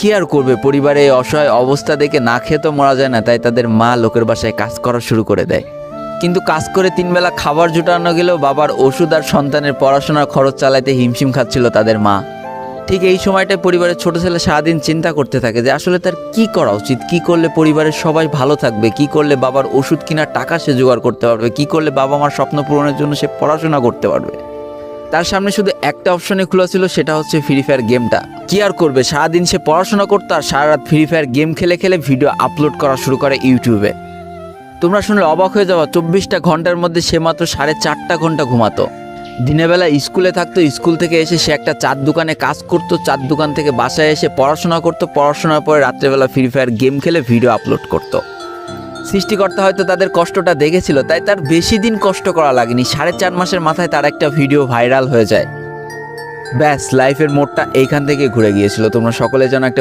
কি আর করবে, পরিবারে এই অসহায় অবস্থা দেখে না খেয়ে তো মরা যায় না, তাই তাদের মা লোকের বাসায় কাজ করা শুরু করে দেয়। কিন্তু কাজ করে 3 বেলা খাবার জোটানো গেলেও বাবার ওষুধ আর সন্তানের পড়াশোনার খরচ চালাইতে হিমশিম খাচ্ছিল তাদের মা। ঠিক এই সময়টায় পরিবারের ছোট ছেলে সারাদিন চিন্তা করতে থাকে যে আসলে তার কি করা উচিত, কি করলে পরিবারের সবাই ভালো থাকবে, কি করলে বাবার ওষুধ কেনার টাকা সে জোগাড় করতে পারবে, কি করলে বাবা মার স্বপ্ন পূরণের জন্য সে পড়াশোনা করতে পারবে। তার সামনে শুধু একটা অপশনে খোলা ছিল, সেটা হচ্ছে ফ্রি ফায়ার গেমটা। কি আর করবে, সারাদিন সে পড়াশোনা করতো আর সারা রাত ফ্রি ফায়ার গেম খেলে খেলে ভিডিও আপলোড করা শুরু করে ইউটিউবে। তোমরা শুনলে অবাক হয়ে যাওয়া, 24টা ঘন্টার মধ্যে সে মাত্র 4.5 ঘন্টা ঘুমাতো। দিনের বেলা স্কুলে থাকতো, স্কুল থেকে এসে সে একটা চার দোকানে কাজ করতো, চার দোকান থেকে বাসায় এসে পড়াশোনা করতো, পড়াশোনার পরে রাত্রেবেলা ফ্রি ফায়ার গেম খেলে ভিডিও আপলোড করতো। সৃষ্টিকর্তা হয়তো তাদের কষ্টটা দেখেছিল, তাই তার বেশি দিন কষ্ট করা লাগেনি, 4.5 মাসের মাথায় তার একটা ভিডিও ভাইরাল হয়ে যায়। ব্যাস, লাইফের মোড়টা এইখান থেকে ঘুরে গিয়েছিল। তোমরা সকলে যেন একটা